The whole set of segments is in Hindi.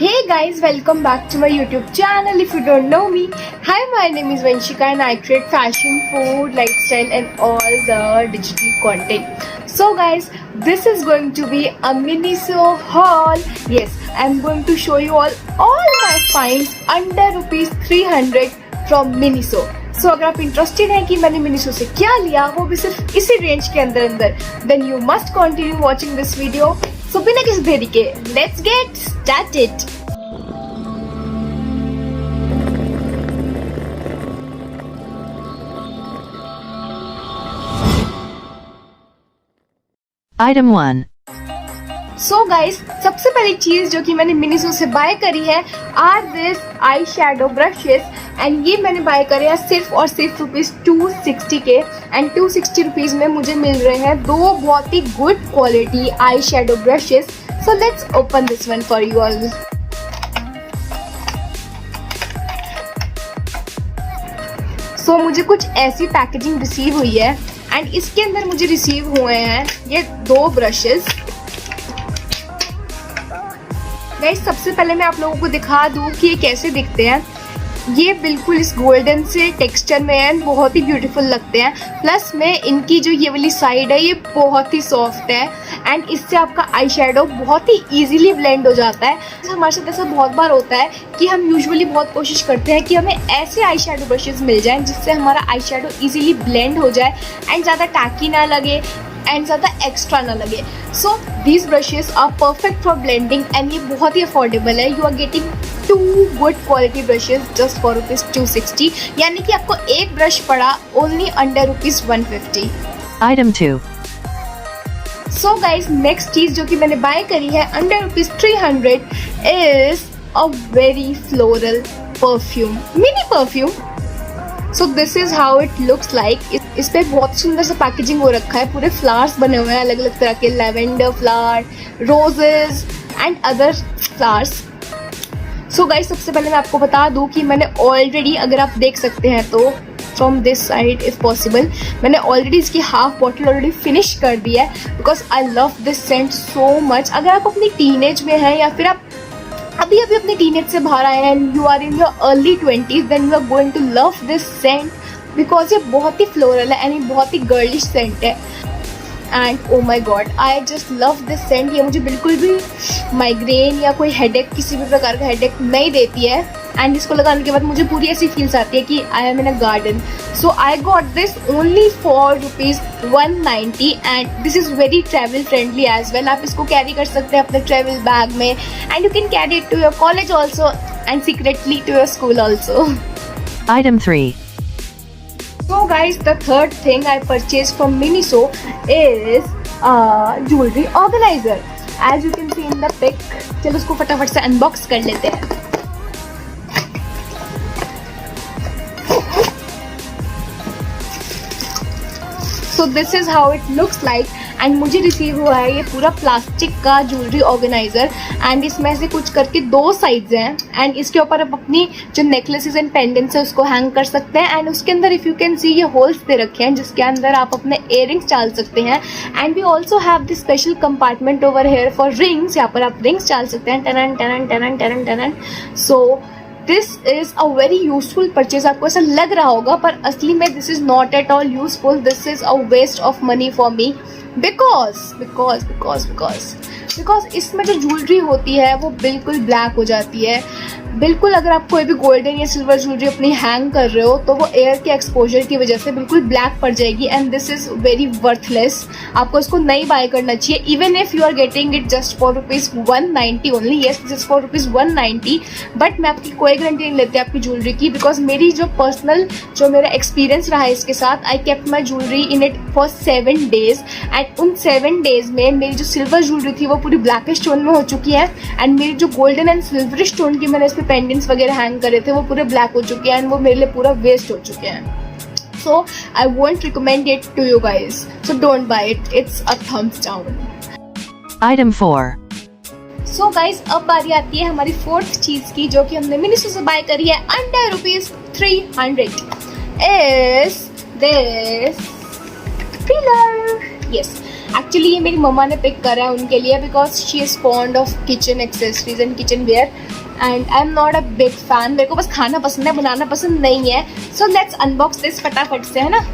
Hey guys, welcome back to my YouTube channel. If you don't know me, hi, my name is Vanshika and I create fashion, food, lifestyle and all the digital content. So guys, this is going to be a Miniso haul. Yes, I'm going to show you all my finds under rupees 300 from Miniso. So अगर आप इंटरेस्टेड हैं कि मैंने मिनिसो से क्या लिया, वो भी सिर्फ इसी रेंज के अंदर, then you must continue watching this video. So बिना किसी देरी के, let's get started. Item 1. So guys, सबसे पहली चीज जो कि मैंने मिनिसो से बाय करी है are this eye shadow brushes and ये मैंने बाय करे हैं सिर्फ और सिर्फ रुपीज 260 के एंड 260 रुपीज में मुझे मिल रहे हैं दो बहुत ही good quality eye shadow brushes. So let's open this one for you all. So मुझे कुछ ऐसी पैकेजिंग रिसीव हुई है एंड इसके अंदर मुझे रिसीव हुए हैं ये दो ब्रशेस. गाइस, सबसे पहले मैं आप लोगों को दिखा दूं कि ये कैसे दिखते हैं. ये बिल्कुल इस गोल्डन से टेक्सचर में है, बहुत ही ब्यूटीफुल लगते हैं. प्लस में इनकी जो ये वाली साइड है ये बहुत ही सॉफ्ट है एंड इससे आपका आई शेडो बहुत ही इजीली ब्लेंड हो जाता है. हमारे साथ ऐसा बहुत बार होता है कि हम यूजुअली बहुत कोशिश करते हैं कि हमें ऐसे आई शेडो ब्रशेज मिल जाएं जिससे हमारा आई शेडो इजीली ब्लेंड हो जाए एंड ज़्यादा टैकी ना लगे एंड ज़्यादा एक्स्ट्रा ना लगे. So these brushes are perfect for blending and ये बहुत ही अफोर्डेबल है. You are getting two good quality brushes just for rupees 260, यानी कि आपको एक ब्रश पड़ा only under rupees 150. Item 2. So guys, next चीज जो कि मैंने बाय करी है under rupees 300 is a very floral perfume, mini perfume. So this is how it looks like. इस पे बहुत सुंदर सा पैकेजिंग हो रखा है, पूरे फ्लावर्स बने हुए हैं अलग अलग तरह के, lavender flower, roses and other flowers. So guys, सबसे पहले मैं आपको बता दूं कि मैंने ऑलरेडी, अगर आप देख सकते हैं तो from this side if possible, मैंने ऑलरेडी इसकी हाफ बॉटल ऑलरेडी फिनिश कर दी है because I love this scent so much. अगर आप अपनी टीनेज में हैं या फिर आप अभी अभी अपने टीनेज से बाहर आए हैं and you are in your early 20s, then you are going to love this scent because ये बहुत ही फ्लोरल है एंड ये बहुत ही गर्लिश सेंट है. And oh my god, I just love this scent. ये मुझे बिल्कुल भी माइग्रेन या कोई हेडेक, किसी भी प्रकार का हेडेक नहीं देती है एंड इसको लगाने के बाद मुझे पूरी ऐसी फील्स आती है कि I am in a garden. So I got this only for rupees 190 and this is very travel friendly as well. आप इसको कैरी कर सकते हैं अपने ट्रैवल बैग में and you can carry it to your college also and secretly to your school also. Item 3. So guys, the third thing I purchased from Miniso is a jewelry organizer. As you can see in the pic. चलो उसको फटाफट से अनबॉक्स कर लेते हैं. So this is how it looks like. And मुझे रिसीव हुआ है ये पूरा प्लास्टिक का ज्वेलरी ऑर्गेनाइजर एंड इसमें से कुछ करके दो साइड्स हैं एंड इसके ऊपर आप अपनी जो नेकलेसेस एंड पेंडेंट्स है उसको हैंग कर सकते हैं एंड उसके अंदर इफ यू कैन सी ये होल्स दे रखे हैं जिसके अंदर आप अपने इयररिंग्स डाल सकते हैं. And we also have this special compartment over here for rings. यहाँ पर आप रिंग्स डाल सकते हैं. टनन टनन टनन टनन टनन. So this is a very useful purchase. आपको ऐसा लग रहा होगा पर असली में this is not at all useful. This is a waste of money for me because इसमें जो ज्वेलरी होती है वो बिल्कुल ब्लैक हो जाती है. बिल्कुल अगर आप कोई भी गोल्डन या सिल्वर ज्वेलरी अपनी हैंग कर रहे हो तो वो एयर के एक्सपोजर की वजह से बिल्कुल ब्लैक पड़ जाएगी and this is very worthless. आपको इसको नहीं बाय करना चाहिए even if you are getting it just for rupees 190 only. Yes, just for rupees 190. But मैं आपकी कोई गारंटी नहीं लेती आपकी ज्वेलरी की बिकॉज मेरी जो पर्सनल जो मेरा एक्सपीरियंस रहा है इसके साथ, I kept my jewellery in it for 7 days and उन 7 days में मेरी जो सिल्वर ज्वेलरी थी वो पूरी ब्लैक स्टोन में हो चुकी है एंड मेरी जो गोल्डन एंड सिल्वर स्टोन की मैंने इसमें पेंडेंट्स वगैरह हैंग करे थे वो पूरे ब्लैक हो चुके हैं एंड वो मेरे लिए पूरा वेस्ट हो चुके हैं. So I won't recommend it to you guys. So don't buy it. It's a thumbs down. Item 4. So guys, अब बारी आती है हमारी फोर्थ चीज की जो कि हमने मिनिसो से बाय करी है under rupees 300 is this pillar. Yes, actually ये मेरी मम्मा ने पिक करा है उनके लिए, because she is fond of kitchen accessories and kitchen ware and I am not a big fan. मेरे को बस खाना पसंद है, बनाना पसंद नहीं है. सो लेट्स अनबॉक्स दिस फटाफट से, है ना.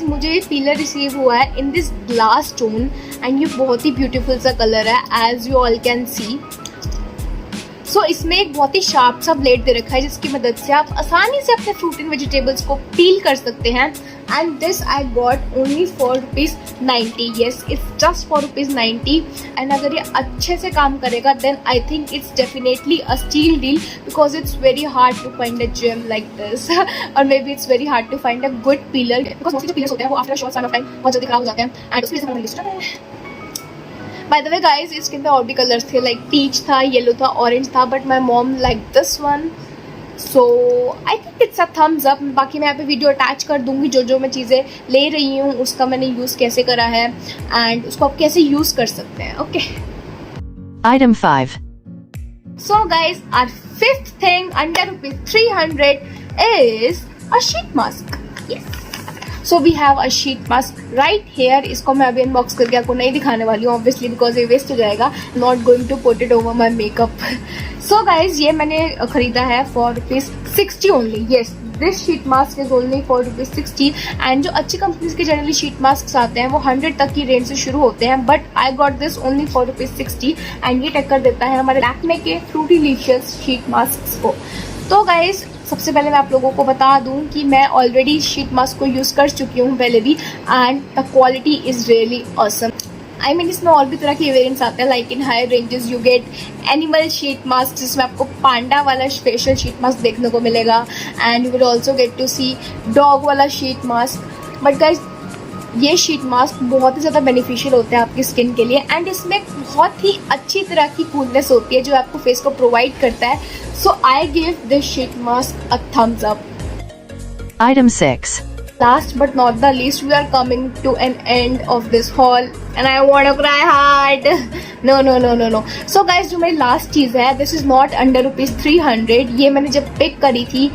मुझे ये पीलर रिसीव हुआ है in this glass stone and ये बहुत ही ब्यूटीफुल सा कलर है as you all can see. So इसमें एक बहुत ही शार्प सा ब्लेड दे रखा है जिसकी मदद से आप आसानी से अपने फ्रूट एंड वेजिटेबल्स को पील कर सकते हैं. And this I got only for ₹90. Yes, it's just for ₹90. And अगर ये अच्छे से काम करेगा then I think it's definitely a steal deal, because it's very hard to find a gem like this और maybe it's very hard to find a good peeler, because mostly जो पीलर्स होते हैं वो after short time of time बहुत जल्दी खराब हो जाते हैं. एंड उसकी वजह से लिस्ट है. बाय द वे गाइज, इसके अंदर और भी कलर्स थे, लाइक पीच था, येलो था, ऑरेंज था, but my mom like this one, so I think it's a thumbs up. बाकी मैं यहाँ पे वीडियो अटैच कर दूंगी जो मैं चीज़ें ले रही हूँ उसका मैंने यूज़ कैसे करा है एंड उसको आप कैसे यूज़ कर सकते हैं. Okay. Item 5. So guys, our fifth thing under ₹300 is a sheet mask. Yes. So we have a sheet mask right here. इसको मैं अभी अनबॉक्स करके आपको नहीं दिखाने वाली हूँ obviously because ये वेस्ट हो जाएगा. Not going to put it over my makeup. So guys, ये मैंने खरीदा है for ₹60 only. Yes, this sheet mask is only for ₹60. And जो अच्छी कंपनीज के जनरली शीट मास्क आते हैं वो 100 तक की रेंज से शुरू होते हैं, but I got this only for ₹60 and ये टक्कर देता है हमारे लैक्मे के फ्रूटीलिशियस शीट मास्क को. तो गाइज, सबसे पहले मैं आप लोगों को बता दूं कि मैं ऑलरेडी शीट मास्क को यूज़ कर चुकी हूँ पहले भी and the quality is really awesome. I mean इसमें और भी तरह के वेरिएंट्स आते हैं, like in higher ranges you get animal sheet mask जिसमें आपको पांडा वाला स्पेशल शीट मास्क देखने को मिलेगा and you will also get to see dog वाला शीट मास्क. बट गाइज, ये शीट मास्क बहुत ही ज़्यादा बेनिफिशियल होते हैं आपकी स्किन के लिए एंड इसमें बहुत ही अच्छी तरह की कूलनेस होती है जो आपको फेस को प्रोवाइड करता है. So I give this sheet mask a thumbs up. Item 6. Last but not the least, we are coming to an end of this haul and I want to cry hard. No. So guys, जो मेरी लास्ट चीज़ है, this is not under ₹300. ये मैंने जब पिक करी थी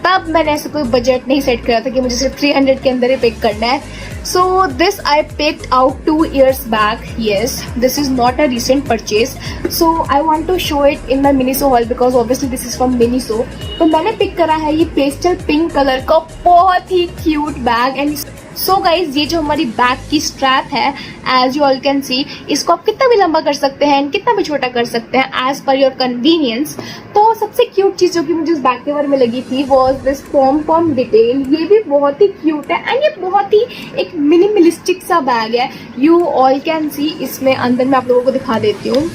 तब मैंने ऐसा कोई बजट नहीं सेट करा था कि मुझे सिर्फ 300 के अंदर ही पिक करना है. So this I picked out 2 years back. Yes, this is not a recent purchase. So I want to show it in my Miniso haul because obviously this is from Miniso. तो मैंने पिक करा है ये पेस्टल पिंक कलर का बहुत ही cute bag. And so guys, ये जो हमारी बैग की स्ट्रैप है, as you all can see, इसको आप कितना भी लंबा कर सकते हैं कितना भी छोटा कर सकते हैं एज पर योर कन्वीनियंस. तो सबसे क्यूट चीज़ जो कि मुझे इस बैग के बारे में लगी थी वॉज दिस पॉम डिटेल. ये भी बहुत ही क्यूट है एंड ये बहुत ही एक मिनिमलिस्टिक सा बैग है. यू ऑल कैन सी, इसमें अंदर मैं आप लोगों को दिखा देती हूँ.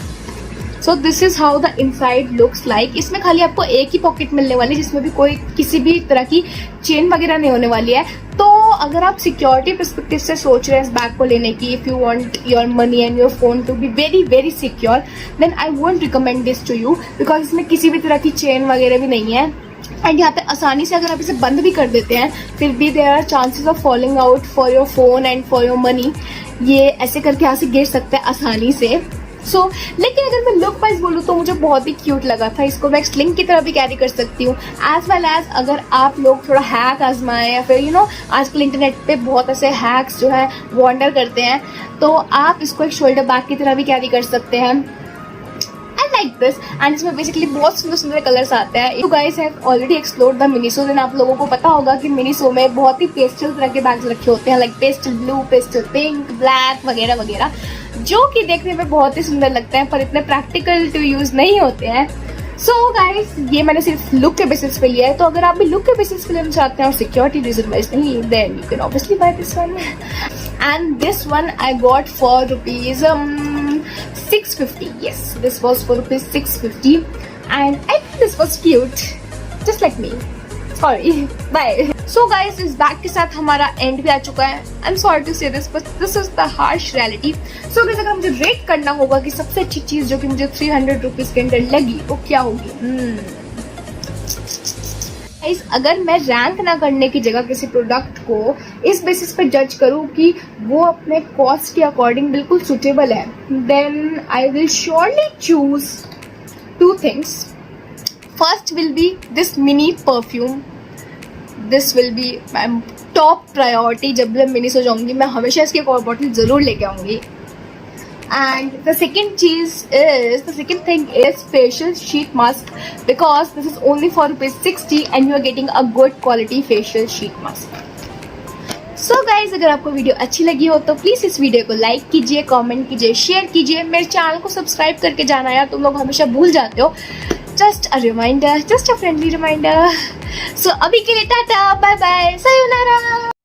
सो this is how the inside looks like. इसमें खाली आपको एक ही पॉकेट मिलने वाली है जिसमें भी कोई किसी भी तरह की चेन वगैरह नहीं होने वाली है. तो अगर आप सिक्योरिटी पर्सपेक्टिव से सोच रहे हैं इस बैग को लेने की, if you want your money and your phone to be very very secure, then I won't recommend this to you because इसमें किसी भी तरह की चेन वगैरह भी नहीं है. एंड यहाँ पे आसानी से अगर आप इसे बंद भी कर देते हैं फिर भी there are chances of falling out for your phone and for your money. ये ऐसे करके यहाँ से गिर सकते हैं आसानी से. लेकिन अगर मैं लुक वाइज बोलूँ तो मुझे बहुत ही क्यूट लगा था. इसको मैं एक स्लिंग की तरह भी कैरी कर सकती हूँ एज वेल एज अगर आप लोग थोड़ा हैक आजमाएं या फिर आजकल इंटरनेट पे बहुत ऐसे हैक्स जो है वॉन्डर करते हैं तो आप इसको एक शोल्डर बैग की तरह भी कैरी कर सकते हैं. Like this. एंड इसमें बेसिकली बहुत सुंदर सुंदर कलर्स आते हैं. You guys have already explored the Miniso, then आप लोगों को पता होगा कि मिनीसो में बहुत ही पेस्टल तरह के बैग्स रखे होते हैं, like pastel blue, pastel pink, black वगैरह वगैरह, जो कि देखने में बहुत ही सुंदर लगते हैं पर इतने प्रैक्टिकल टू यूज नहीं होते हैं. सो गाइस, ये मैंने सिर्फ लुक के बेसिस पे लिया है. तो अगर आप भी लुक के बेसिस पे लेना चाहते हैं और सिक्योरिटी रीजन वाइज नहीं, then you can obviously buy this one. And this one I got for ₹650. Yes, this was for ₹650 and I think this was cute, just like me. Sorry, bye. So guys, इस बैग के साथ हमारा एंड भी आ चुका है. I'm sorry to say this, but this is the harsh reality. So guys, अगर मुझे रेट करना होगा कि सबसे अच्छी चीज जो कि मुझे ₹300 के अंदर लगी वो क्या होगी, अगर मैं रैंक ना करने की जगह किसी प्रोडक्ट को इस बेसिस पे जज करूँ कि वो अपने कॉस्ट के अकॉर्डिंग बिल्कुल सुटेबल है, then I will surely choose 2 things. First will be this mini perfume. This will be top priority. जब भी मैं मिनी हो जाऊंगी मैं हमेशा इसकी एक और बॉटल ज़रूर लेके आऊँगी। And the second thing is facial sheet mask, because this is only for ₹60 and you are getting a good quality facial sheet mask. So guys, अगर आपको वीडियो अच्छी लगी हो तो प्लीज़ इस वीडियो को लाइक कीजिए, कमेंट कीजिए, शेयर कीजिए। मेरे चैनल को सब्सक्राइब करके जाना यार, तुम लोग हमेशा भूल जाते हो। Just a reminder, just a friendly reminder. So अभी के लिए टाटा, बाय बाय, सायोनारा।